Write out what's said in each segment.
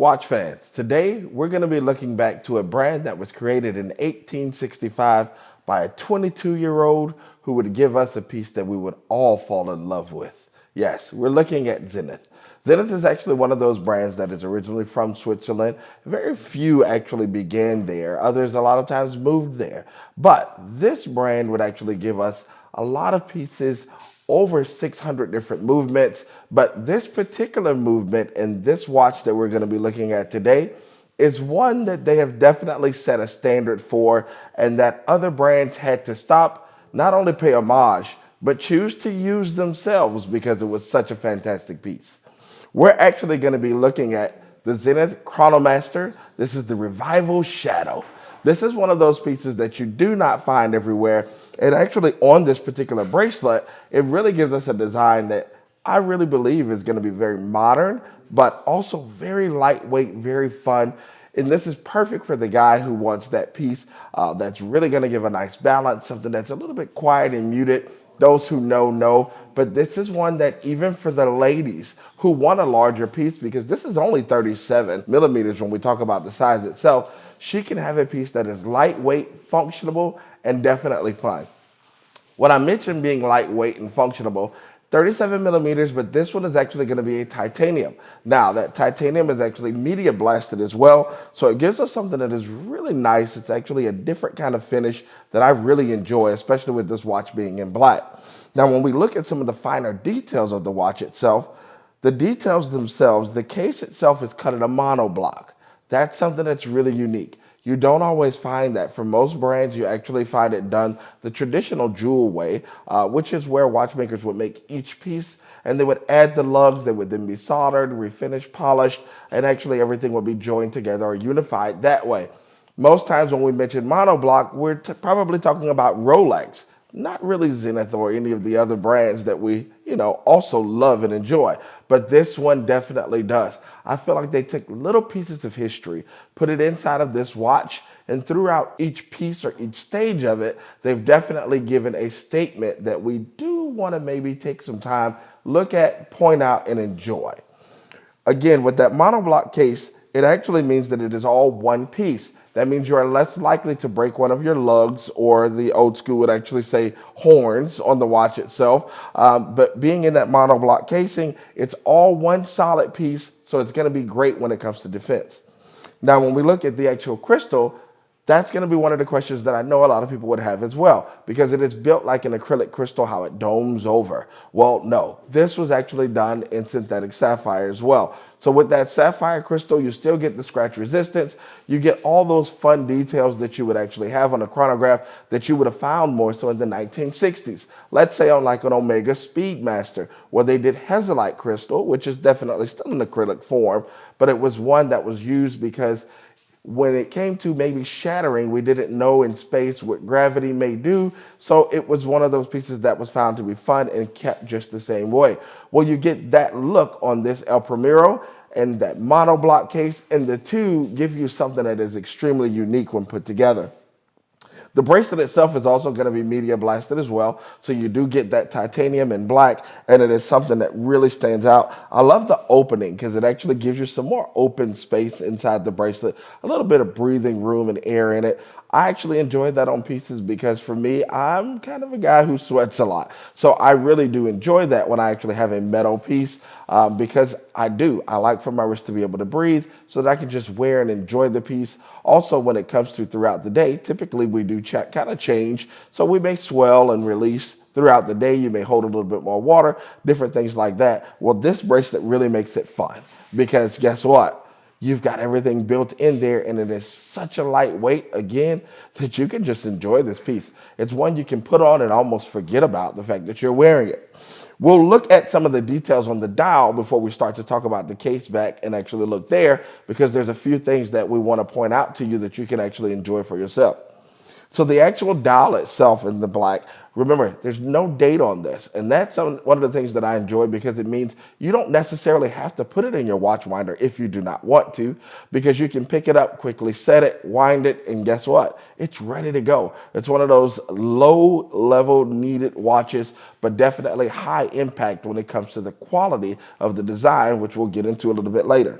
Watch fans, today we're going to be looking back to a brand that was created in 1865 by a 22-year-old who would give us a piece that we would all fall in love with. Yes, we're looking at Zenith. Zenith is actually one of those brands that is originally from Switzerland. Very few actually began there. Others a lot of times moved there. But this brand would actually give us a lot of pieces, over 600 different movements. But this particular movement and this watch that we're going to be looking at today is one that they have definitely set a standard for, and that other brands had to stop, not only pay homage, but choose to use themselves because it was such a fantastic piece. We're actually going to be looking at the Zenith Chronomaster. This is the Revival Shadow. This is one of those pieces that you do not find everywhere. And actually on this particular bracelet, it really gives us a design that I really believe is going to be very modern, but also very lightweight, very fun. And this is perfect for the guy who wants that piece that's really going to give a nice balance, something that's a little bit quiet and muted. Those who know, but this is one that even for the ladies who want a larger piece, because this is only 37 millimeters when we talk about the size itself, she can have a piece that is lightweight, functional, and definitely fun. When I mentioned being lightweight and functional, 37 millimeters, but this one is actually going to be a titanium. Now, that titanium is actually media blasted as well, so it gives us something that is really nice. It's actually a different kind of finish that I really enjoy, especially with this watch being in black. Now, when we look at some of the finer details of the watch itself, the details themselves, the case itself is cut in a monoblock. That's something that's really unique. You don't always find that. For most brands, you actually find it done the traditional jewel way, which is where watchmakers would make each piece and they would add the lugs. They would then be soldered, refinished, polished, and actually everything would be joined together or unified that way. Most times when we mention monoblock, we're probably talking about Rolex, not really Zenith or any of the other brands that we, also love and enjoy. But this one definitely does. I feel like they took little pieces of history, put it inside of this watch, and throughout each piece or each stage of it, they've definitely given a statement that we do want to maybe take some time, look at, point out, and enjoy. Again, with that monoblock case, it actually means that it is all one piece. That means you are less likely to break one of your lugs, or the old school would actually say horns on the watch itself. But being in that monoblock casing, it's all one solid piece, so it's going to be great when it comes to defense. Now, when we look at the actual crystal, that's going to be one of the questions that I know a lot of people would have as well, because it is built like an acrylic crystal, how it domes over. Well, no, this was actually done in synthetic sapphire as well. So with that sapphire crystal, you still get the scratch resistance. You get all those fun details that you would actually have on a chronograph that you would have found more so in the 1960s. Let's say on like an Omega Speedmaster, where they did Hazelite crystal, which is definitely still an acrylic form, but it was one that was used because when it came to maybe shattering, we didn't know in space what gravity may do. So it was one of those pieces that was found to be fun and kept just the same way. Well, you get that look on this El Primero and that monoblock case, and the two give you something that is extremely unique when put together. The bracelet itself is also going to be media blasted as well, so you do get that titanium in black, and it is something that really stands out. I love the opening because it actually gives you some more open space inside the bracelet, a little bit of breathing room and air in it. I actually enjoy that on pieces because for me, I'm kind of a guy who sweats a lot. So I really do enjoy that when I actually have a metal piece because I like for my wrist to be able to breathe so that I can just wear and enjoy the piece. Also, when it comes to throughout the day, typically we do kind of change. So we may swell and release throughout the day. You may hold a little bit more water, different things like that. Well, this bracelet really makes it fun because guess what? You've got everything built in there, and it is such a lightweight, again, that you can just enjoy this piece. It's one you can put on and almost forget about the fact that you're wearing it. We'll look at some of the details on the dial before we start to talk about the case back and actually look there, because there's a few things that we want to point out to you that you can actually enjoy for yourself. So the actual dial itself in the black, remember, there's no date on this. And that's one of the things that I enjoy because it means you don't necessarily have to put it in your watch winder if you do not want to, because you can pick it up quickly, set it, wind it, and guess what? It's ready to go. It's one of those low level needed watches, but definitely high impact when it comes to the quality of the design, which we'll get into a little bit later.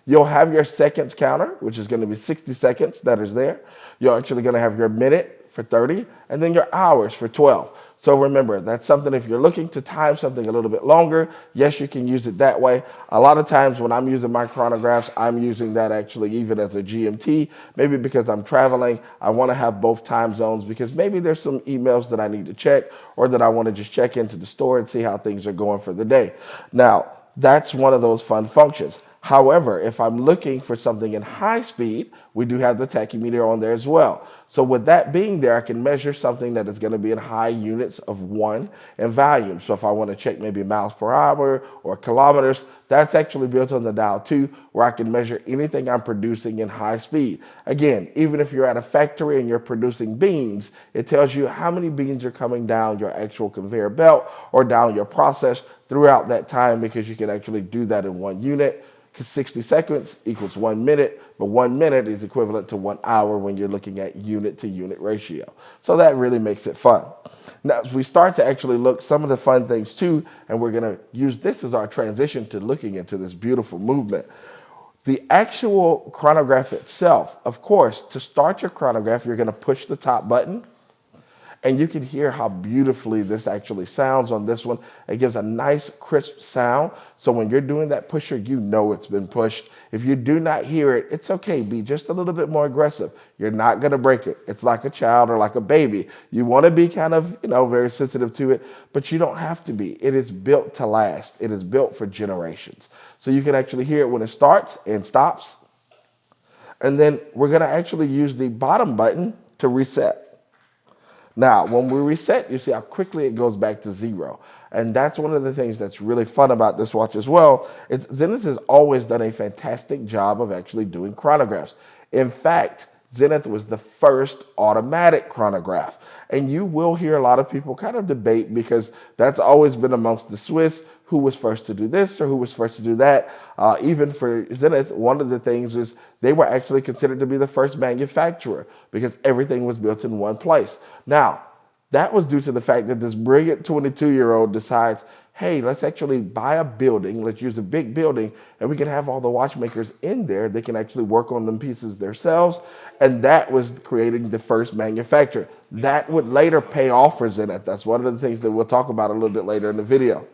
You'll have your seconds counter, which is going to be 60 seconds that is there. You're actually going to have your minute for 30, and then your hours for 12. So remember, that's something if you're looking to time something a little bit longer, yes, you can use it that way. A lot of times when I'm using my chronographs, I'm using that actually even as a GMT, maybe because I'm traveling, I want to have both time zones because maybe there's some emails that I need to check or that I want to just check into the store and see how things are going for the day. Now, that's one of those fun functions. However, if I'm looking for something in high speed, we do have the tachymeter on there as well. So with that being there, I can measure something that is going to be in high units of 1 in volume. So if I want to check maybe miles per hour or kilometers, that's actually built on the dial too, where I can measure anything I'm producing in high speed. Again, even if you're at a factory and you're producing beans, it tells you how many beans are coming down your actual conveyor belt or down your process throughout that time, because you can actually do that in 1 unit. 60 seconds equals 1 minute, but 1 minute is equivalent to 1 hour when you're looking at unit to unit ratio. So that really makes it fun. Now, as we start to actually look some of the fun things too, and we're going to use this as our transition to looking into this beautiful movement. The actual chronograph itself, of course, to start your chronograph, you're going to push the top button. And you can hear how beautifully this actually sounds on this one. It gives a nice crisp sound. So when you're doing that pusher, you know it's been pushed. If you do not hear it, it's okay. Be just a little bit more aggressive. You're not going to break it. It's like a child or like a baby. You want to be kind of, very sensitive to it, but you don't have to be. It is built to last. It is built for generations. So you can actually hear it when it starts and stops. And then we're going to actually use the bottom button to reset. Now, when we reset, you see how quickly it goes back to 0. And that's one of the things that's really fun about this watch as well. Zenith has always done a fantastic job of actually doing chronographs. In fact, Zenith was the first automatic chronograph. And you will hear a lot of people kind of debate, because that's always been amongst the Swiss, who was first to do this or who was first to do that. Even for Zenith, one of the things is they were actually considered to be the first manufacturer because everything was built in one place. Now, that was due to the fact that this brilliant 22-year-old decides, hey, let's actually buy a building, let's use a big building, and we can have all the watchmakers in there. They can actually work on them pieces themselves. And that was creating the first manufacturer. That would later pay off for Zenith. That's one of the things that we'll talk about a little bit later in the video.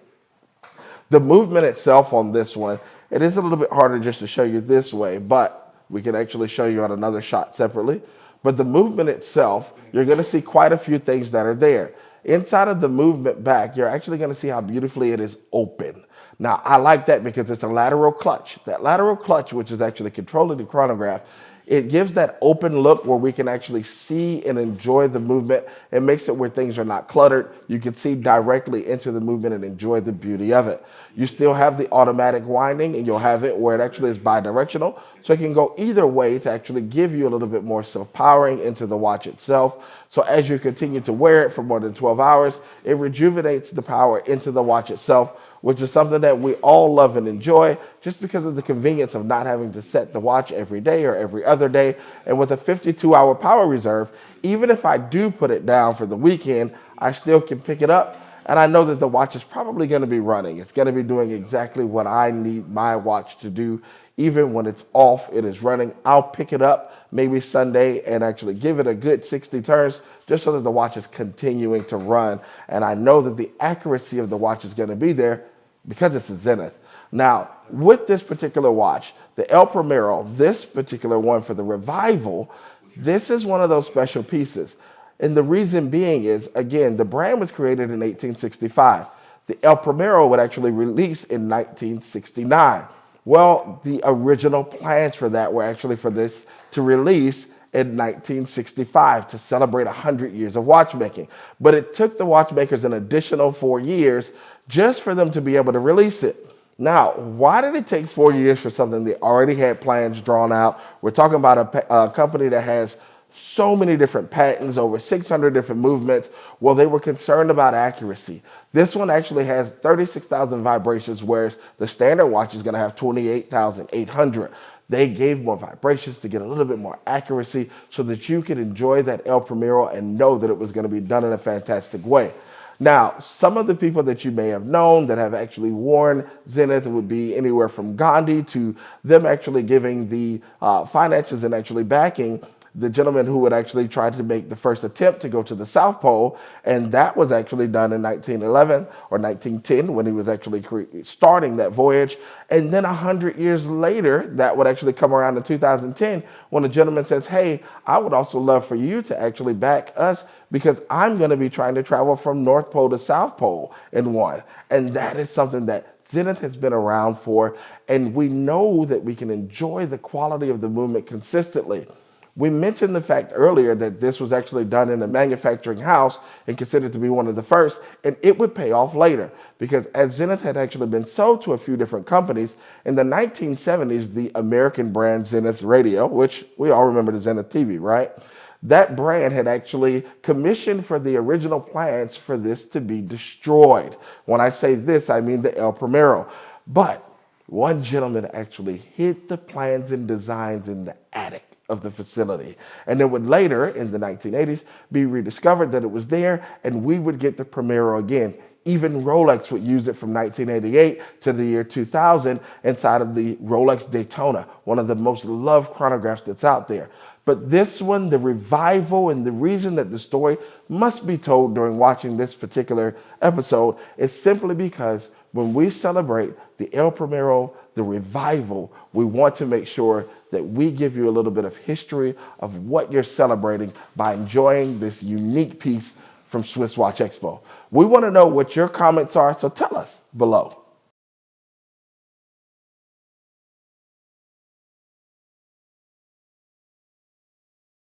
The movement itself on this one, it is a little bit harder just to show you this way, but we can actually show you on another shot separately. But the movement itself, you're going to see quite a few things that are there. Inside of the movement back, you're actually going to see how beautifully it is open. Now, I like that because it's a lateral clutch. That lateral clutch, which is actually controlling the chronograph, it gives that open look where we can actually see and enjoy the movement. It makes it where things are not cluttered. You can see directly into the movement and enjoy the beauty of it. You still have the automatic winding, and you'll have it where it actually is bidirectional. So it can go either way to actually give you a little bit more self-powering into the watch itself. So as you continue to wear it for more than 12 hours, it rejuvenates the power into the watch itself, which is something that we all love and enjoy just because of the convenience of not having to set the watch every day or every other day. And with a 52-hour power reserve, even if I do put it down for the weekend, I still can pick it up. And I know that the watch is probably going to be running. It's going to be doing exactly what I need my watch to do. Even when it's off, it is running. I'll pick it up maybe Sunday and actually give it a good 60 turns just so that the watch is continuing to run. And I know that the accuracy of the watch is going to be there because it's a Zenith. Now, with this particular watch, the El Primero, this particular one for the Revival, this is one of those special pieces. And the reason being is, again, the brand was created in 1865. The El Primero would actually release in 1969. Well, the original plans for that were actually for this to release in 1965 to celebrate 100 years of watchmaking. But it took the watchmakers an additional 4 years just for them to be able to release it. Now, why did it take 4 years for something they already had plans drawn out? We're talking about a company that has so many different patents, over 600 different movements. Well, they were concerned about accuracy. This one actually has 36,000 vibrations, whereas the standard watch is going to have 28,800. They gave more vibrations to get a little bit more accuracy so that you could enjoy that El Primero and know that it was going to be done in a fantastic way. Now, some of the people that you may have known that have actually worn Zenith would be anywhere from Gandhi to them actually giving the finances and actually backing the gentleman who would actually try to make the first attempt to go to the South Pole. And that was actually done in 1911 or 1910 when he was actually starting that voyage. And then 100 years later, that would actually come around in 2010 when a gentleman says, hey, I would also love for you to actually back us because I'm going to be trying to travel from North Pole to South Pole in one. And that is something that Zenith has been around for. And we know that we can enjoy the quality of the movement consistently. We mentioned the fact earlier that this was actually done in a manufacturing house and considered to be one of the first, and it would pay off later because as Zenith had actually been sold to a few different companies, in the 1970s, the American brand Zenith Radio, which we all remember the Zenith TV, right? That brand had actually commissioned for the original plans for this to be destroyed. When I say this, I mean the El Primero. But one gentleman actually hid the plans and designs in the attic of the facility. And it would later, in the 1980s, be rediscovered that it was there, and we would get the Primero again. Even Rolex would use it from 1988 to the year 2000 inside of the Rolex Daytona, one of the most loved chronographs that's out there. But this one, the revival, and the reason that the story must be told during watching this particular episode is simply because when we celebrate the El Primero, the revival, we want to make sure that we give you a little bit of history of what you're celebrating by enjoying this unique piece from SwissWatchExpo. We want to know what your comments are, so tell us below.